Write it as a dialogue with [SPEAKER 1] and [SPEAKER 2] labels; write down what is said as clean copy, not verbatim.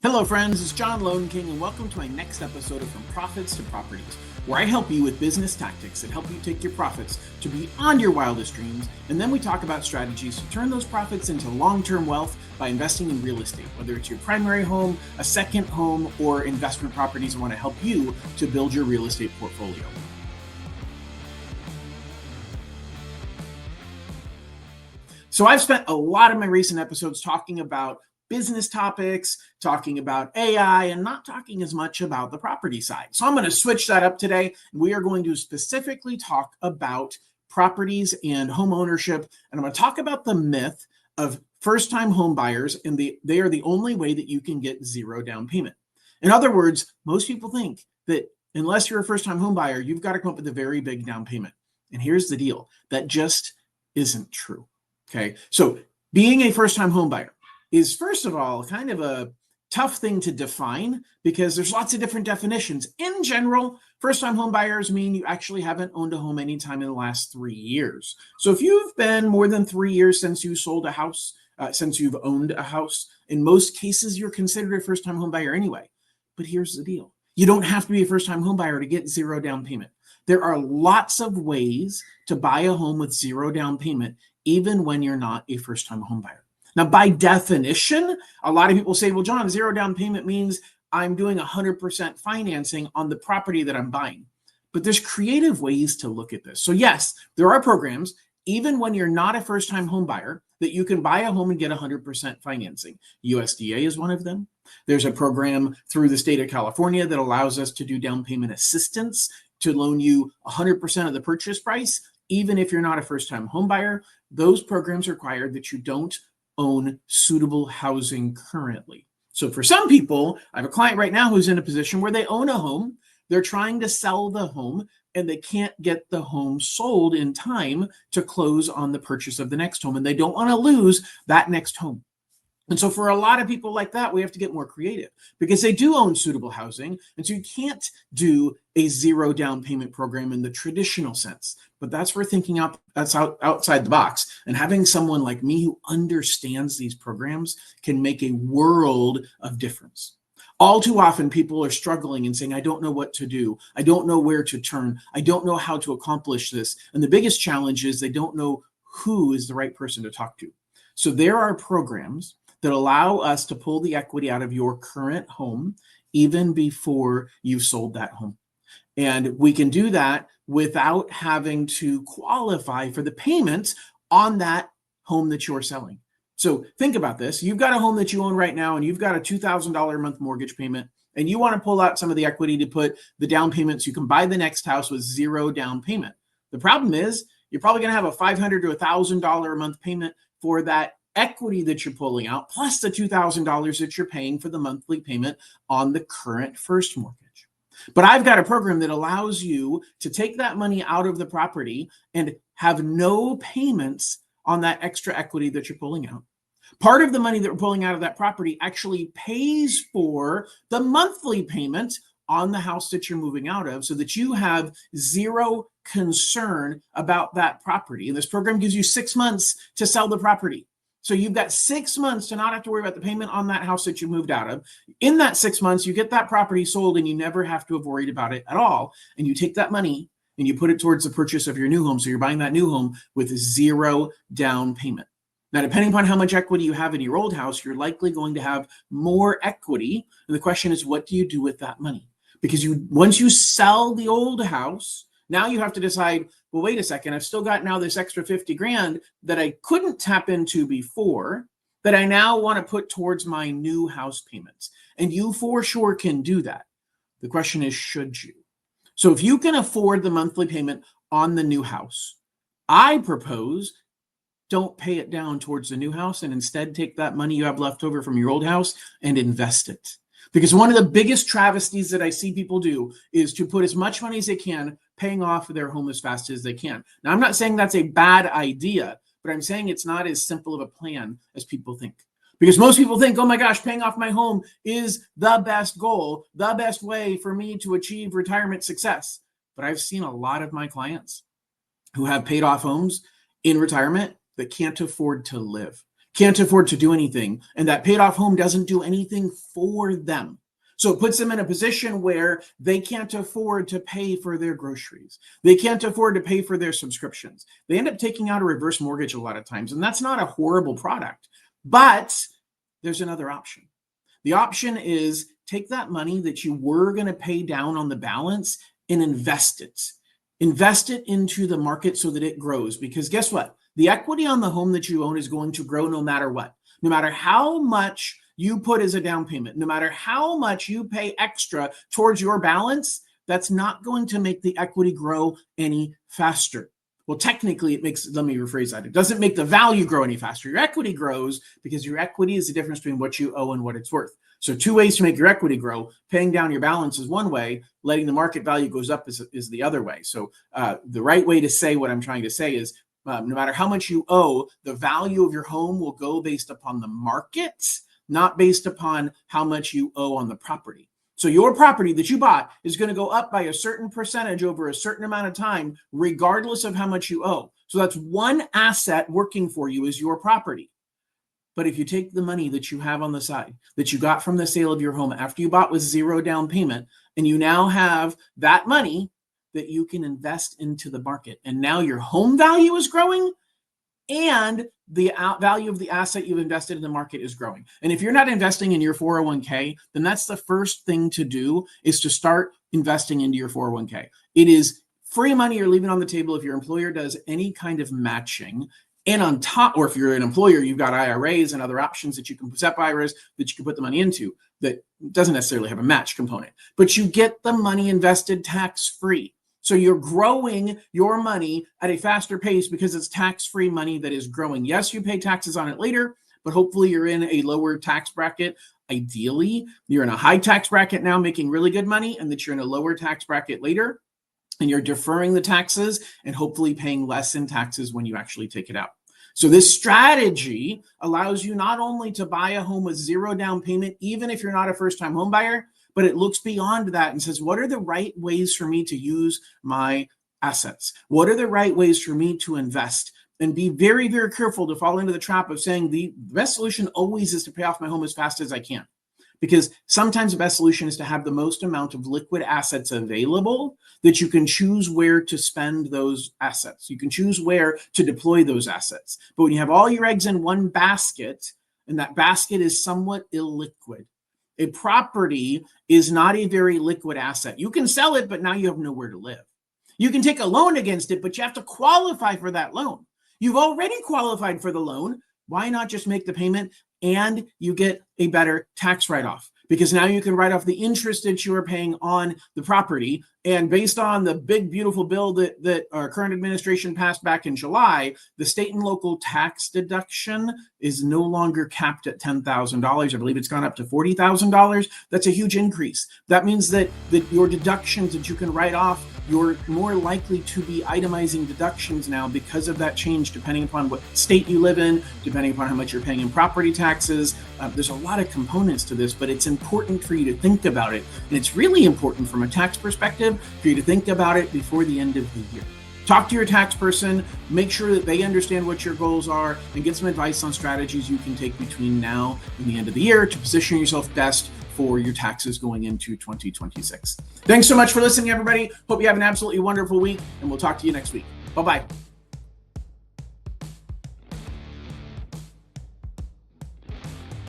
[SPEAKER 1] Hello friends, it's John Lone King and welcome to my next episode of From Profits to Properties, where I help you with business tactics that help you take your profits to beyond your wildest dreams, and then we talk about strategies to turn those profits into long-term wealth by investing in real estate, whether it's your primary home, a second home, or investment properties. I want to help you to build your real estate portfolio. So I've spent a lot of my recent episodes talking about business topics, talking about AI, and not talking as much about the property side. So I'm going to switch that up today. We are going to specifically talk about properties and home ownership. And I'm going to talk about the myth of first-time home buyers, and they are the only way that you can get zero down payment. In other words, most people think that unless you're a first-time home buyer, you've got to come up with a very big down payment. And here's the deal. That just isn't true. Okay. So being a first-time home buyer is, first of all, kind of a tough thing to define because there's lots of different definitions. In general, first-time home buyers mean you actually haven't owned a home anytime in the last 3 years. So if you've been more than 3 years since you sold a house, since you've owned a house, in most cases, you're considered a first-time home buyer anyway. But here's the deal. You don't have to be a first-time home buyer to get zero down payment. There are lots of ways to buy a home with zero down payment, even when you're not a first-time home buyer. Now, by definition, a lot of people say, well, John, zero down payment means I'm doing 100% financing on the property that I'm buying. But there's creative ways to look at this. So yes, there are programs, even when you're not a first-time home buyer, that you can buy a home and get 100% financing. USDA is one of them. There's a program through the state of California that allows us to do down payment assistance to loan you 100% of the purchase price, even if you're not a first-time home buyer. Those programs require that you don't own suitable housing currently. So for some people, I have a client right now who's in a position where they own a home, they're trying to sell the home, and they can't get the home sold in time to close on the purchase of the next home, and they don't want to lose that next home. And so for a lot of people like that, we have to get more creative because they do own suitable housing. And so you can't do a zero down payment program in the traditional sense. But that's where thinking outside the box and having someone like me who understands these programs can make a world of difference. All too often, people are struggling and saying, I don't know what to do. I don't know where to turn. I don't know how to accomplish this. And the biggest challenge is they don't know who is the right person to talk to. So there are programs that allow us to pull the equity out of your current home even before you've sold that home. And we can do that without having to qualify for the payments on that home that you're selling. So think about this. You've got a home that you own right now, and you've got a $2,000 a month mortgage payment, and you want to pull out some of the equity to put the down payment so you can buy the next house with zero down payment. The problem is you're probably going to have a $500 to $1,000 a month payment for that equity that you're pulling out, plus the $2,000 that you're paying for the monthly payment on the current first mortgage. But I've got a program that allows you to take that money out of the property and have no payments on that extra equity that you're pulling out. Part of the money that we're pulling out of that property actually pays for the monthly payment on the house that you're moving out of, so that you have zero concern about that property. And this program gives you 6 months to sell the property. So you've got 6 months to not have to worry about the payment on that house that you moved out of. In that 6 months, you get that property sold and you never have to have worried about it at all. And you take that money and you put it towards the purchase of your new home. So you're buying that new home with zero down payment. Now, depending upon how much equity you have in your old house, you're likely going to have more equity. And the question is, what do you do with that money? Because once you sell the old house, now you have to decide, well, wait a second, I've still got now this extra 50 grand that I couldn't tap into before that I now want to put towards my new house payments. And you for sure can do that. The question is, should you? So if you can afford the monthly payment on the new house, I propose don't pay it down towards the new house and instead take that money you have left over from your old house and invest it. Because one of the biggest travesties that I see people do is to put as much money as they can paying off their home as fast as they can. Now, I'm not saying that's a bad idea, but I'm saying it's not as simple of a plan as people think. Because most people think, oh my gosh, paying off my home is the best goal, the best way for me to achieve retirement success. But I've seen a lot of my clients who have paid off homes in retirement that can't afford to live. can't afford to do anything, and that paid off home doesn't do anything for them. So it puts them in a position where they can't afford to pay for their groceries. They can't afford to pay for their subscriptions. They end up taking out a reverse mortgage a lot of times, and that's not a horrible product. But there's another option. The option is take that money that you were going to pay down on the balance and invest it. Invest it into the market so that it grows. Because guess what? The equity on the home that you own is going to grow no matter what. No matter how much you put as a down payment, no matter how much you pay extra towards your balance, that's not going to make the equity grow any faster. Well, technically it makes, let me rephrase that. It doesn't make the value grow any faster. Your equity grows because your equity is the difference between what you owe and what it's worth. So two ways to make your equity grow. Paying down your balance is one way. Letting the market value goes up is the other way. So the right way to say what I'm trying to say is no matter how much you owe, the value of your home will go based upon the market, not based upon how much you owe on the property. So your property that you bought is going to go up by a certain percentage over a certain amount of time, regardless of how much you owe. So that's one asset working for you is your property. But if you take the money that you have on the side that you got from the sale of your home after you bought with zero down payment, and you now have that money that you can invest into the market, and now your home value is growing and the value of the asset you've invested in the market is growing. And if you're not investing in your 401k, then that's the first thing to do is to start investing into your 401k. It is free money you're leaving on the table if your employer does any kind of matching. And on top, or if you're an employer, you've got IRAs and other options that you can set IRAs that you can put the money into that doesn't necessarily have a match component, but you get the money invested tax-free. So you're growing your money at a faster pace because it's tax-free money that is growing. Yes, you pay taxes on it later, but hopefully you're in a lower tax bracket. Ideally, you're in a high tax bracket now making really good money, and that you're in a lower tax bracket later, and you're deferring the taxes and hopefully paying less in taxes when you actually take it out. So this strategy allows you not only to buy a home with zero down payment, even if you're not a first-time home buyer, but it looks beyond that and says, what are the right ways for me to use my assets? What are the right ways for me to invest? And be very, very careful to fall into the trap of saying the best solution always is to pay off my home as fast as I can. Because sometimes the best solution is to have the most amount of liquid assets available that you can choose where to spend those assets. You can choose where to deploy those assets. But when you have all your eggs in one basket, and that basket is somewhat illiquid, a property is not a very liquid asset. You can sell it, but now you have nowhere to live. You can take a loan against it, but you have to qualify for that loan. You've already qualified for the loan. Why not just make the payment and you get a better tax write-off? Because now you can write off the interest that you are paying on the property. And based on the big, beautiful bill that our current administration passed back in July, the state and local tax deduction is no longer capped at $10,000. I believe it's gone up to $40,000. That's a huge increase. That means that your deductions that you can write off, you're more likely to be itemizing deductions now because of that change, depending upon what state you live in, depending upon how much you're paying in property taxes. There's a lot of components to this, but it's important for you to think about it. And it's really important from a tax perspective for you to think about it before the end of the year. Talk to your tax person, make sure that they understand what your goals are, and get some advice on strategies you can take between now and the end of the year to position yourself best for your taxes going into 2026. Thanks so much for listening, everybody. Hope you have an absolutely wonderful week, and we'll talk to you next week. Bye-bye.